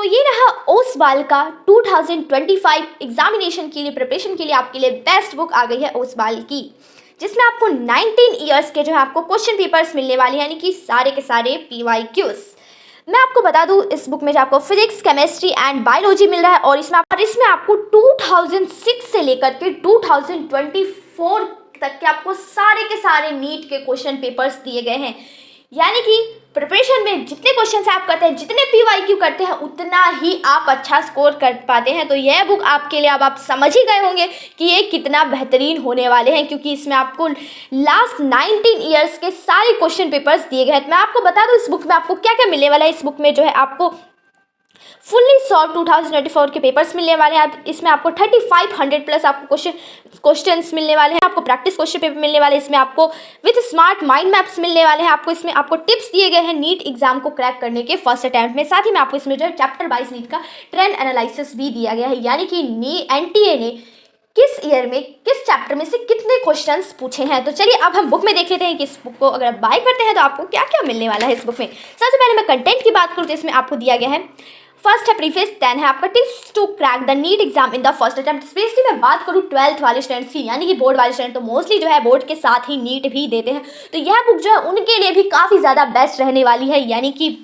तो ये रहा ओसवाल का 2025 एग्जामिनेशन के लिए प्रिपरेशन के लिए आपके लिए बेस्ट बुक आ गई है ओसवाल की, जिसमें आपको 19 ईयर्स के जो है आपको क्वेश्चन पेपर्स मिलने वाले हैं, यानी कि सारे के सारे PYQs। मैं आपको बता दूं इस बुक में जो आपको फिजिक्स, केमिस्ट्री एंड बायोलॉजी मिल रहा है और इसमें आपको 2006 से लेकर के 2024 तक के आपको सारे के सारे नीट के क्वेश्चन पेपर्स दिए गए हैं। यानी कि प्रिपरेशन में जितने क्वेश्चन आप करते हैं, जितने PYQ करते हैं, उतना ही आप अच्छा स्कोर कर पाते हैं। तो यह बुक आपके लिए अब आप समझ ही गए होंगे कि ये कितना बेहतरीन होने वाले हैं, क्योंकि इसमें आपको लास्ट 19 ईयर्स के सारे क्वेश्चन पेपर्स दिए गए हैं। मैं आपको बता दूं इस बुक में आपको क्या क्या मिलने वाला है। इस बुक में जो है आपको फुल्ली सॉल्व 2024 के पेपर्स मिलने वाले हैं। इसमें आपको 3500 प्लस आपको क्वेश्चंस मिलने वाले हैं, आपको प्रैक्टिस क्वेश्चन पेपर मिलने वाले हैं। इसमें आपको विद स्मार्ट माइंड मैप्स मिलने वाले हैं। आपको इसमें आपको टिप्स दिए गए हैं नीट एग्जाम को क्रैक करने के फर्स्ट अटैम्प्ट में। साथ ही में आपको इसमें जो है चैप्टर वाइज नीट का ट्रेंड एनालिसिस भी दिया गया है, यानी कि NTA ने किस ईयर में किस चैप्टर में से कितने क्वेश्चंस पूछे हैं। तो चलिए अब हम बुक में देख लेते हैं कि इस बुक को अगर आप बाय करते हैं तो आपको क्या क्या मिलने वाला है इस बुक में। सबसे पहले मैं कंटेंट की बात करूँ तो इसमें आपको दिया गया है फर्स्ट है प्रीफेस, 10 है आपका tips to crack the NEET exam in the first attempt. Specially मैं बात करूँ 12th वाले स्टूडेंट्स की, यानी कि बोर्ड वाले स्टूडेंट तो मोस्टली जो है बोर्ड के साथ ही नीट भी देते हैं, तो यह बुक जो है उनके लिए भी काफ़ी ज़्यादा बेस्ट रहने वाली है। यानी कि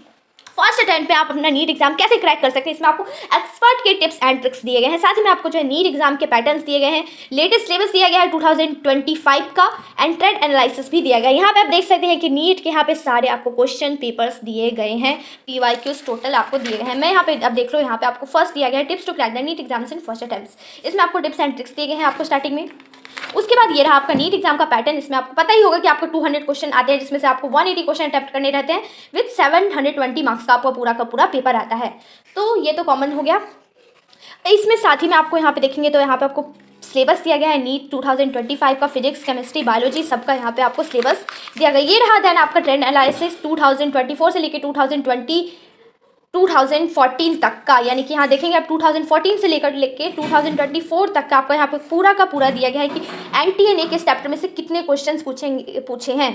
फर्स्ट अटेम्प्ट पे आप अपना नीट एग्जाम कैसे क्रैक कर सकते हैं, इसमें आपको एक्सपर्ट के टिप्स एंड ट्रिक्स दिए गए हैं। साथ ही में आपको जो है नीट एग्जाम के पैटर्न्स दिए गए हैं, लेटेस्ट सिलेबस दिया गया है 2025 का एंड ट्रेंड एनालिसिस भी दिया गया है। यहाँ पे आप देख सकते हैं कि नीट के यहाँ पे सारे आपको क्वेश्चन पेपर्स दिए गए हैं, PYQs टोटल आपको दिए गए हैं। मैं यहाँ पे अब देख लो, यहाँ पे आपको फर्स्ट दिया गया है tips to crack the NEET examination first attempt. इसमें आपको टिप्स एंड ट्रिक्स दिए गए हैं आपको स्टार्टिंग में। उसके बाद ये रहा आपका नीट एग्जाम का पैटर्न। इसमें आपको पता ही होगा कि आपको 200 क्वेश्चन आते हैं, जिसमें से आपको 180 क्वेश्चन अटेम्प्ट करने रहते हैं विद 720 मार्क्स का आपका पूरा का पूरा पेपर आता है। तो ये तो कॉमन हो गया। इसमें साथ ही में आपको यहाँ पे देखेंगे तो यहाँ पे आपको सिलेबस दिया गया है नीट 2025 का, फिजिक्स, केमिस्ट्री, बायोलॉजी सबका यहाँ पे आपको सिलेबस दिया गया। ये रहा देन आपका ट्रेंड एनालिसिस 2024 से लेकर 2014 तक का, यानी कि यहाँ देखेंगे आप 2014 से लेकर 2024 तक का आपको यहाँ पे पूरा का पूरा दिया गया है कि NTA ने किस चैप्टर में से कितने क्वेश्चंस पूछे हैं।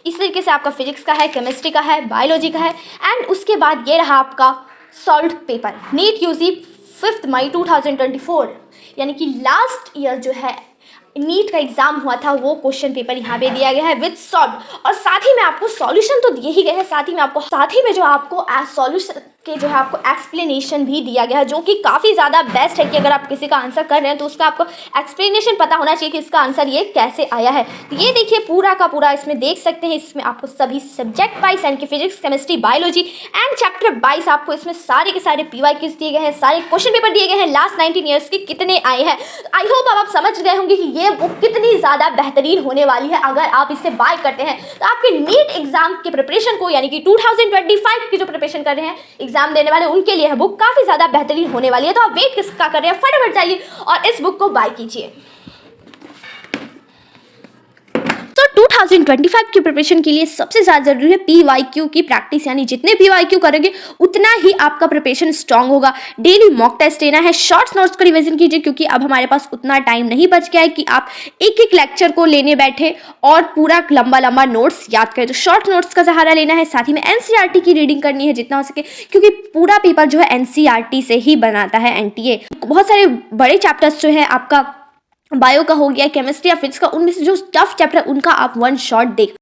इस तरीके से आपका फिजिक्स का है, केमिस्ट्री का है, बायोलॉजी का है। एंड उसके बाद ये रहा आपका सॉल्व पेपर नीट UG 5 मई 2024, यानी कि लास्ट ईयर जो है नीट का एग्जाम हुआ था वो क्वेश्चन पेपर यहाँ पे दिया गया है विद सॉल्व। और साथ ही में आपको सॉल्यूशन तो दिए ही गए हैं, साथ ही में जो आपको सॉल्यूशन के जो है आपको एक्सप्लेनेशन भी दिया गया है, जो कि काफ़ी ज़्यादा बेस्ट है कि अगर आप किसी का आंसर कर रहे हैं तो उसका आपको एक्सप्लेनेशन पता होना चाहिए कि इसका आंसर ये कैसे आया है। तो ये देखिए पूरा का पूरा इसमें देख सकते हैं, इसमें आपको सभी सब्जेक्ट वाइज यानी कि physics, chemistry, biology and chapter wise आपको इसमें सारे के सारे PYQs दिए गए हैं, सारे क्वेश्चन पेपर दिए गए हैं लास्ट 19 ईयर्स के कितने आए हैं। आई होप अब आप समझ गए होंगे कि ये बुक कितनी ज़्यादा बेहतरीन होने वाली है। अगर आप इसे बाय करते हैं तो आपके नीट एग्जाम के प्रिपरेशन को, यानी कि 2025 की जो प्रिपरेशन कर रहे हैं एग्जाम देने वाले, उनके लिए बुक काफ़ी ज़्यादा बेहतरीन होने वाली है। तो आप वेट किसका कर रहे हैं, फटाफट जाइए और इस बुक को बाय कीजिए। तो 2025 की प्रिपरेशन के लिए सबसे ज़्यादा जरूरी है PYQ की प्रैक्टिस, यानी जितने PYQ करेंगे उतना ही आपका प्रिपरेशन स्ट्रांग होगा। डेली मॉक टेस्ट लेना है, शॉर्ट्स नोट्स का रिवीजन कीजिए, क्योंकि अब हमारे पास उतना टाइम नहीं बच गया है कि आप एक एक लेक्चर को लेने बैठे और पूरा लंबा लंबा नोट्स याद करें। तो शॉर्ट नोट्स का सहारा लेना है, साथ ही में NCERT की रीडिंग करनी है जितना हो सके, क्योंकि पूरा पेपर जो है NCERT से ही बनाता है NTA। बहुत सारे बड़े चैप्टर्स जो है आपका बायो का हो गया, केमिस्ट्री या फिजिक्स का, उनमें से जो टफ चैप्टर उनका आप 1 शॉट देख